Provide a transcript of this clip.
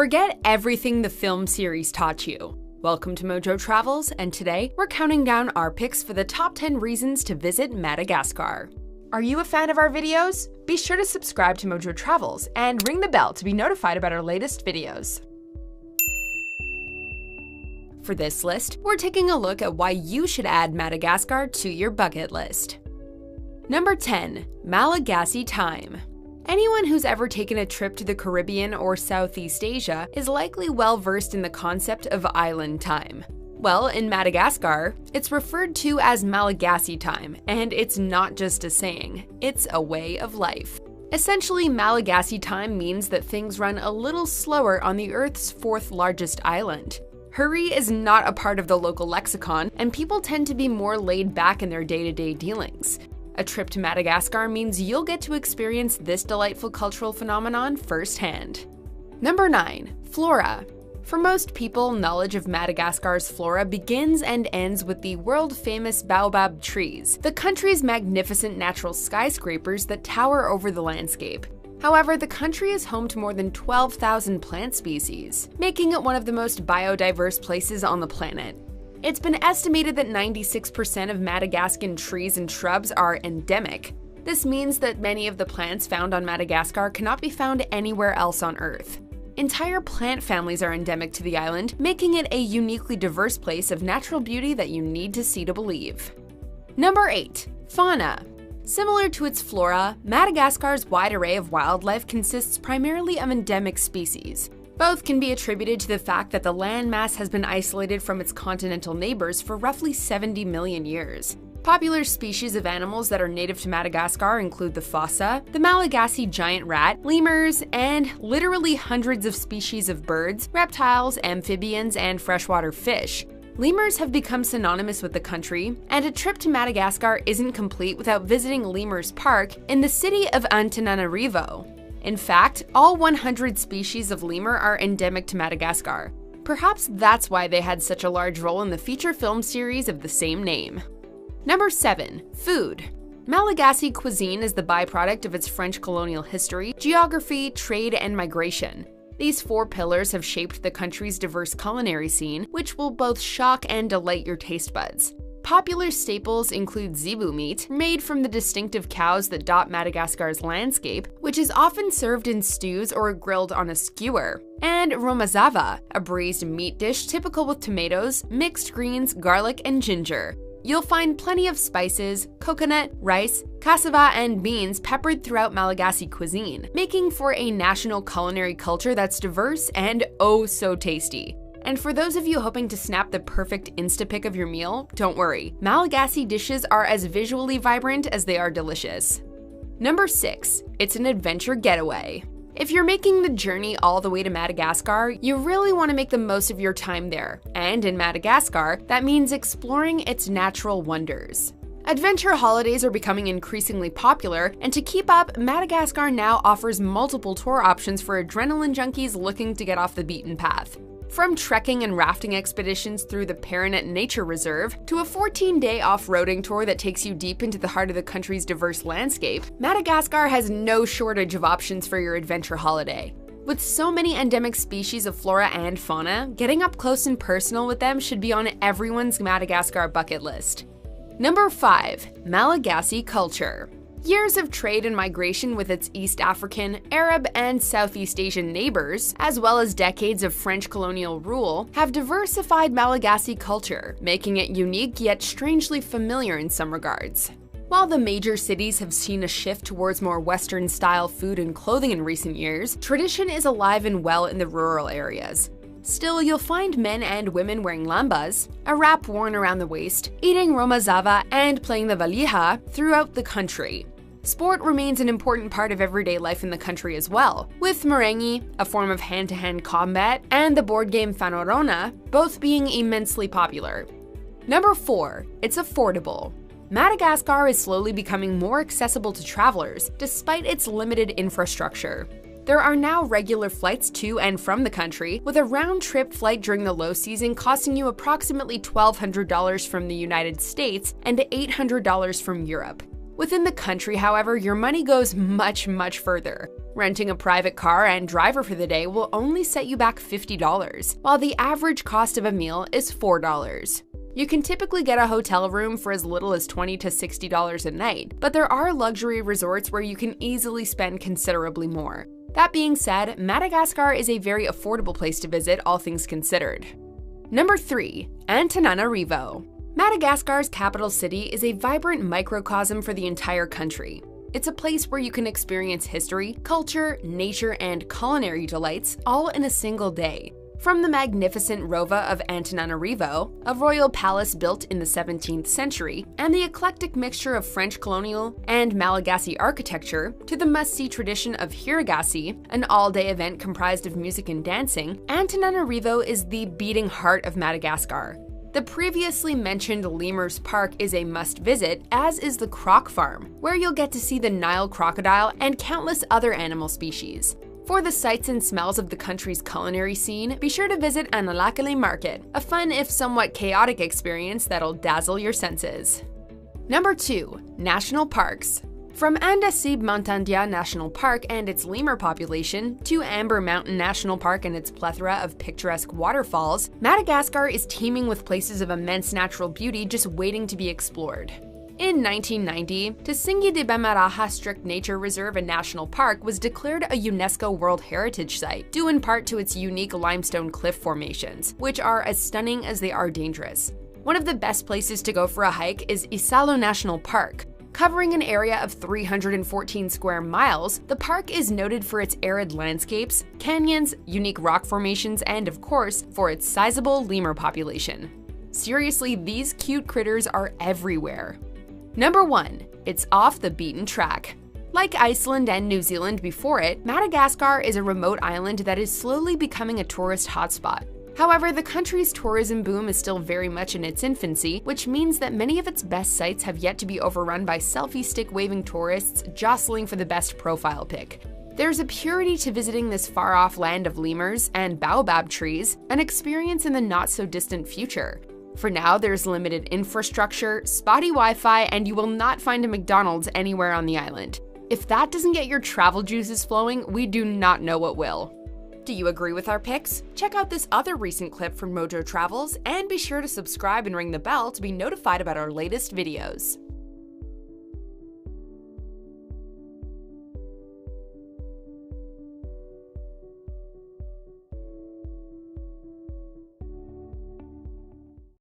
Forget everything the film series taught you. Welcome to Mojo Travels, and today we're counting down our picks for the top 10 reasons to visit Madagascar. Are you a fan of our videos? Be sure to subscribe to Mojo Travels and ring the bell to be notified about our latest videos. For this list, we're taking a look at why you should add Madagascar to your bucket list. Number 10. Malagasy time. Anyone who's ever taken a trip to the Caribbean or Southeast Asia is likely well versed in the concept of island time. Well, in Madagascar, it's referred to as Malagasy time, and it's not just a saying, it's a way of life. Essentially, Malagasy time means that things run a little slower on the Earth's fourth largest island. Hurry is not a part of the local lexicon, and people tend to be more laid back in their day-to-day dealings. A trip to Madagascar means you'll get to experience this delightful cultural phenomenon firsthand. Number 9. Flora. For most people, knowledge of Madagascar's flora begins and ends with the world-famous baobab trees, the country's magnificent natural skyscrapers that tower over the landscape. However, the country is home to more than 12,000 plant species, making it one of the most biodiverse places on the planet. It's been estimated that 96% of Madagascan trees and shrubs are endemic. This means that many of the plants found on Madagascar cannot be found anywhere else on Earth. Entire plant families are endemic to the island, making it a uniquely diverse place of natural beauty that you need to see to believe. Number 8. Fauna. Similar to its flora, Madagascar's wide array of wildlife consists primarily of endemic species. Both can be attributed to the fact that the landmass has been isolated from its continental neighbors for roughly 70 million years. Popular species of animals that are native to Madagascar include the fossa, the Malagasy giant rat, lemurs, and literally hundreds of species of birds, reptiles, amphibians, and freshwater fish. Lemurs have become synonymous with the country, and a trip to Madagascar isn't complete without visiting Lemurs Park in the city of Antananarivo. In fact, all 100 species of lemur are endemic to Madagascar. Perhaps that's why they had such a large role in the feature film series of the same name. Number 7. Food. Malagasy cuisine is the byproduct of its French colonial history, geography, trade, and migration. These 4 pillars have shaped the country's diverse culinary scene, which will both shock and delight your taste buds. Popular staples include zebu meat, made from the distinctive cows that dot Madagascar's landscape, which is often served in stews or grilled on a skewer, and romazava, a braised meat dish typical with tomatoes, mixed greens, garlic, and ginger. You'll find plenty of spices, coconut, rice, cassava, and beans peppered throughout Malagasy cuisine, making for a national culinary culture that's diverse and oh so tasty. And for those of you hoping to snap the perfect Instapic of your meal, don't worry, Malagasy dishes are as visually vibrant as they are delicious. Number 6. It's an adventure getaway. If you're making the journey all the way to Madagascar, you really want to make the most of your time there. And in Madagascar, that means exploring its natural wonders. Adventure holidays are becoming increasingly popular, and to keep up, Madagascar now offers multiple tour options for adrenaline junkies looking to get off the beaten path. From trekking and rafting expeditions through the Paranet Nature Reserve to a 14-day off-roading tour that takes you deep into the heart of the country's diverse landscape, Madagascar has no shortage of options for your adventure holiday. With so many endemic species of flora and fauna, getting up close and personal with them should be on everyone's Madagascar bucket list. Number 5. Malagasy culture. Years of trade and migration with its East African, Arab, and Southeast Asian neighbors, as well as decades of French colonial rule, have diversified Malagasy culture, making it unique yet strangely familiar in some regards. While the major cities have seen a shift towards more Western-style food and clothing in recent years, tradition is alive and well in the rural areas. Still, you'll find men and women wearing lambas, a wrap worn around the waist, eating romazava, and playing the valiha throughout the country. Sport remains an important part of everyday life in the country as well, with merengue, a form of hand-to-hand combat, and the board game Fanorona, both being immensely popular. Number 4. It's affordable. Madagascar is slowly becoming more accessible to travelers, despite its limited infrastructure. There are now regular flights to and from the country, with a round-trip flight during the low season costing you approximately $1,200 from the United States and $800 from Europe. Within the country, however, your money goes much, much further. Renting a private car and driver for the day will only set you back $50, while the average cost of a meal is $4. You can typically get a hotel room for as little as $20 to $60 a night, but there are luxury resorts where you can easily spend considerably more. That being said, Madagascar is a very affordable place to visit, all things considered. Number 3. Antananarivo. Madagascar's capital city is a vibrant microcosm for the entire country. It's a place where you can experience history, culture, nature, and culinary delights all in a single day. From the magnificent Rova of Antananarivo, a royal palace built in the 17th century, and the eclectic mixture of French colonial and Malagasy architecture, to the must-see tradition of Hiragasi, an all-day event comprised of music and dancing, Antananarivo is the beating heart of Madagascar. The previously mentioned Lemurs Park is a must-visit, as is the Croc Farm, where you'll get to see the Nile crocodile and countless other animal species. For the sights and smells of the country's culinary scene, be sure to visit Analakali Market, a fun if somewhat chaotic experience that'll dazzle your senses. Number 2. National Parks. From Andasibe-Montandia National Park and its lemur population, to Amber Mountain National Park and its plethora of picturesque waterfalls, Madagascar is teeming with places of immense natural beauty just waiting to be explored. In 1990, Tsingidi de Bemaraha Strict Nature Reserve and National Park was declared a UNESCO World Heritage Site, due in part to its unique limestone cliff formations, which are as stunning as they are dangerous. One of the best places to go for a hike is Isalo National Park. Covering an area of 314 square miles, the park is noted for its arid landscapes, canyons, unique rock formations, and of course, for its sizable lemur population. Seriously, these cute critters are everywhere. Number 1. It's off the beaten track. Like Iceland and New Zealand before it, Madagascar is a remote island that is slowly becoming a tourist hotspot. However, the country's tourism boom is still very much in its infancy, which means that many of its best sites have yet to be overrun by selfie stick-waving tourists jostling for the best profile pic. There's a purity to visiting this far-off land of lemurs and baobab trees, an experience in the not-so-distant future. For now, there's limited infrastructure, spotty Wi-Fi, and you will not find a McDonald's anywhere on the island. If that doesn't get your travel juices flowing, we do not know what will. Do you agree with our picks? Check out this other recent clip from Mojo Travels, and be sure to subscribe and ring the bell to be notified about our latest videos.